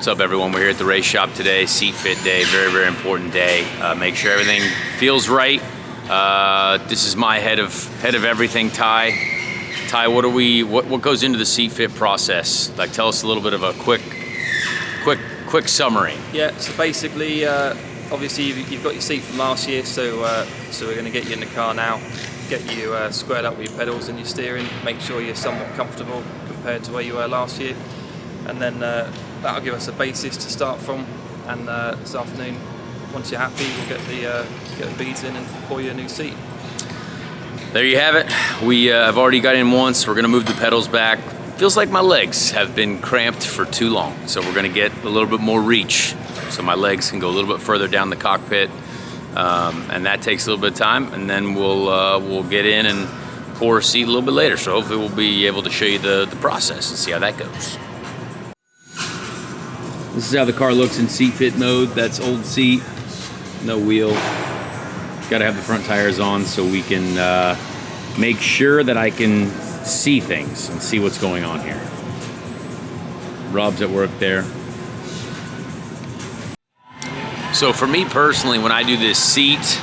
What's up, everyone? We're here at the race shop today. Seat fit day, very, very important day. Make sure everything feels right. This is my head of everything, Ty. Ty, what goes into the seat fit process? Like, tell us a little bit of a quick summary. Yeah. So basically, obviously you've got your seat from last year, so we're going to get you in the car now, get you squared up with your pedals and your steering, make sure you're somewhat comfortable compared to where you were last year, and then that'll give us a basis to start from. And this afternoon, once you're happy, we'll get the beads in and pour you a new seat. There you have it. I've already got in once. We're gonna move the pedals back. Feels like my legs have been cramped for too long, so we're gonna get a little bit more reach, so my legs can go a little bit further down the cockpit, and that takes a little bit of time. And then we'll get in and pour a seat a little bit later. So hopefully we'll be able to show you the process and see how that goes. This is how the car looks in seat fit mode. That's old seat, no wheel. Got to have the front tires on so we can make sure that I can see things and see what's going on here. Rob's at work there. So for me personally, when I do this seat,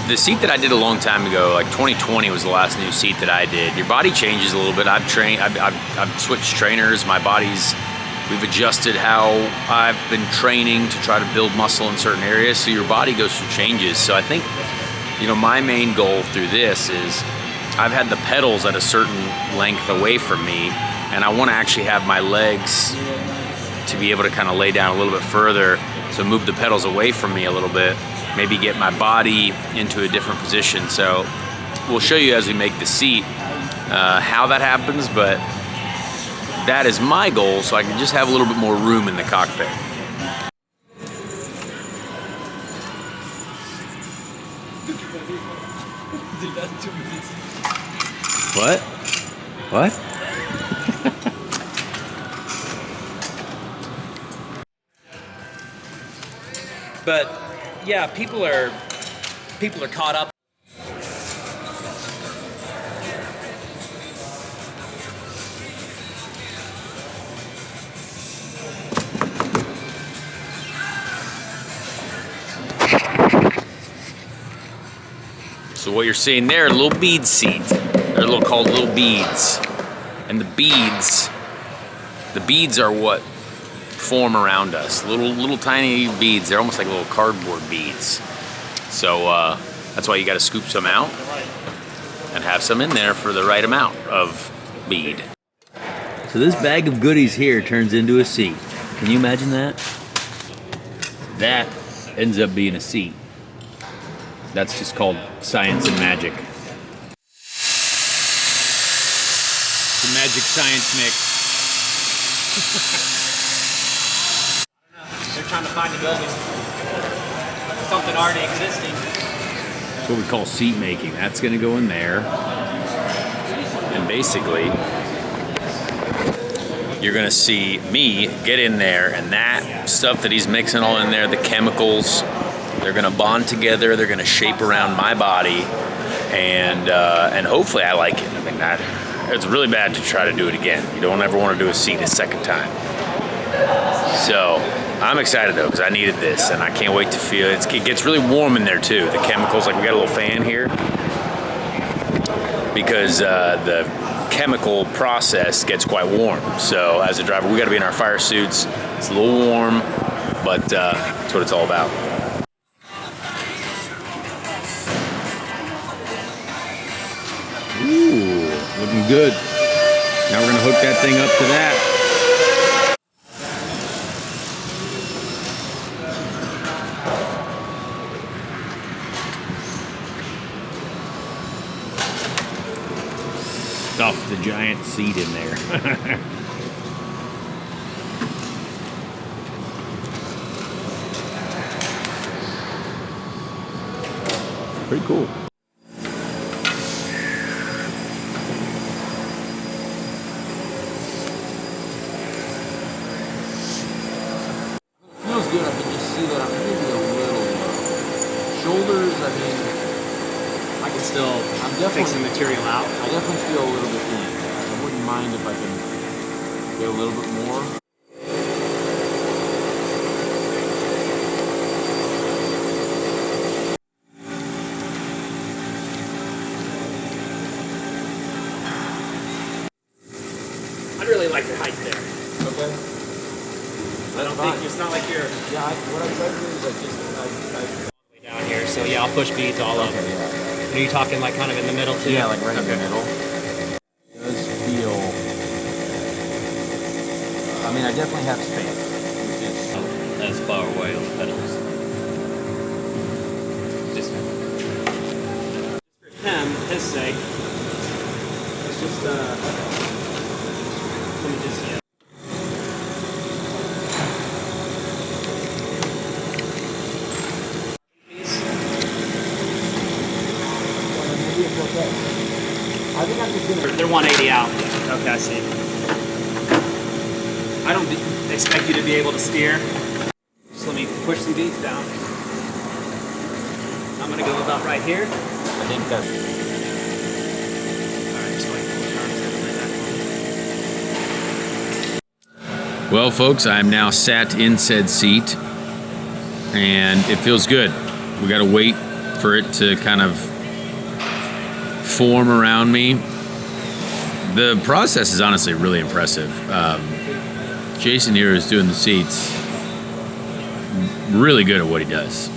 the seat that I did a long time ago, like 2020 was the last new seat that I did. Your body changes a little bit. I've switched trainers. We've adjusted how I've been training to try to build muscle in certain areas. So your body goes through changes. So I think, my main goal through this is I've had the pedals at a certain length away from me, and I want to actually have my legs to be able to kind of lay down a little bit further. So move the pedals away from me a little bit. Maybe get my body into a different position. So we'll show you as we make the seat how that happens, but that is my goal, so I can just have a little bit more room in the cockpit. What? What? But yeah, people are caught up. So what you're seeing there, a little bead seat. They're called little beads. And the beads are what form around us. Little tiny beads. They're almost like little cardboard beads. So that's why you got to scoop some out and have some in there for the right amount of bead. So this bag of goodies here turns into a seat. Can you imagine that? That ends up being a seat. That's just called science and magic. The magic science mix. They're trying to find a building, something already existing. That's what we call seat making. That's going to go in there. And basically, you're going to see me get in there, and that stuff that he's mixing all in there, the chemicals, they're going to bond together. They're going to shape around my body, and hopefully I like it. I mean, it's really bad to try to do it again. You don't ever want to do a seat a second time. So I'm excited though, because I needed this, and I can't wait to feel it. It gets really warm in there too. The chemicals, like we got a little fan here, because the chemical process gets quite warm. So as a driver, we got to be in our fire suits. It's a little warm, but that's what it's all about. Ooh, looking good. Now we're gonna hook that thing up to that. Stuff the giant seat in there. Pretty cool. Feels good. I can just see that I'm maybe a little shoulders. I mean, I can still I'm definitely take some material out. I definitely feel a little bit thin. I wouldn't mind if I can Get a little bit more. I really like your height there. Okay. I don't think it's not like you're Yeah, what I tried to do is way down here. So yeah, I'll push beads all up. okay, yeah. Are you talking like kind of in the middle too? Yeah, like right in the middle. It does feel. I mean, I definitely have space. Which is, As far away on the pedals. Just For him, his sake. It's just let me just maybe it's okay. I think I'm just gonna. They're 180 out. Okay, I see. I don't expect you to be able to steer. Just let me push some beats down. I'm gonna go about right here. I think that's. Alright, just wait for the turns. Well, folks, I'm now sat in said seat, and it feels good. We got to wait for it to kind of form around me. The process is honestly really impressive. Jason here is doing the seats, really good at what he does.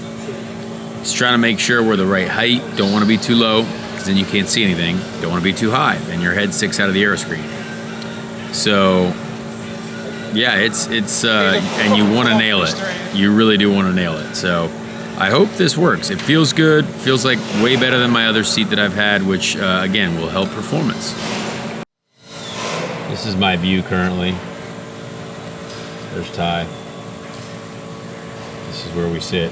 He's trying to make sure we're the right height. Don't want to be too low, because then you can't see anything. Don't want to be too high, and your head sticks out of the aero screen. So, yeah, it's and you want to nail it. You really do want to nail it. So, I hope this works. It feels good. Feels like way better than my other seat that I've had, which again will help performance. This is my view currently. There's Ty. This is where we sit.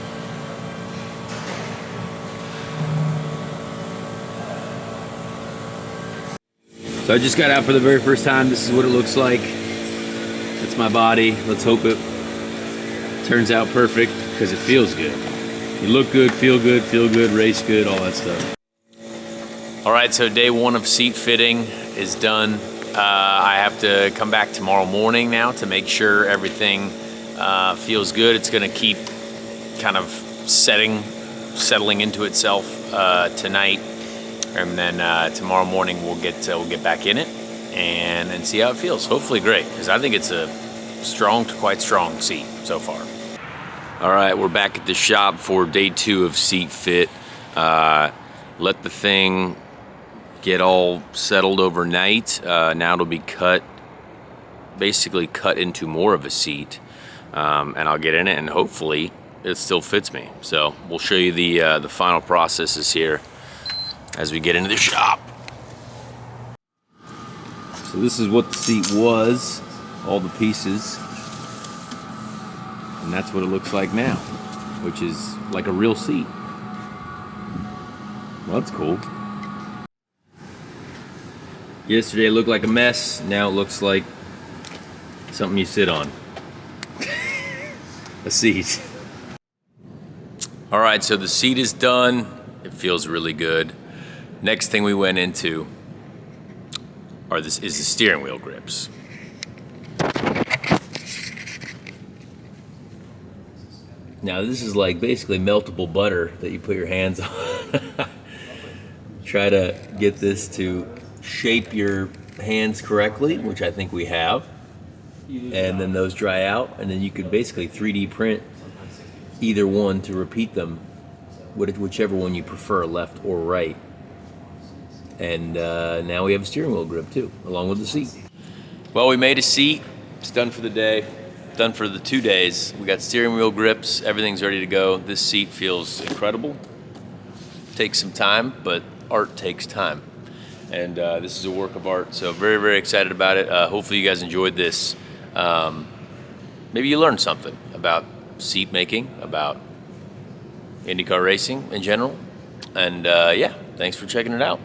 So I just got out for the very first time. This is what it looks like. That's my body. Let's hope it turns out perfect, because it feels good. You look good, feel good, race good, all that stuff. All right, so day one of seat fitting is done. I have to come back tomorrow morning now to make sure everything feels good. It's gonna keep kind of settling into itself tonight, and then tomorrow morning we'll get back in it and see how it feels. Hopefully great, because I think it's a strong to quite strong seat so far. All right, we're back at the shop for day two of seat fit. Let the thing get all settled overnight. Now it'll be basically cut into more of a seat, and I'll get in it, and hopefully it still fits me. So we'll show you the final processes here as we get into the shop. So this is what the seat was, all the pieces, and that's what it looks like now, which is like a real seat. Well, that's cool. Yesterday it looked like a mess. Now it looks like something you sit on. A seat. All right, so the seat is done. It feels really good. Next thing we went into is the steering wheel grips. Now this is like basically meltable butter that you put your hands on. Try to get this to shape your hands correctly, which I think we have, and then those dry out, and then you could basically 3D print either one to repeat them, whichever one you prefer, left or right. And now we have a steering wheel grip too, along with the seat. Well, we made a seat. It's done for the day, done for the 2 days. We got steering wheel grips, everything's ready to go. This seat feels incredible. Takes some time, but art takes time. And this is a work of art, so very, very excited about it. Hopefully you guys enjoyed this. Maybe you learned something about seat making, about IndyCar racing in general. And yeah, thanks for checking it out.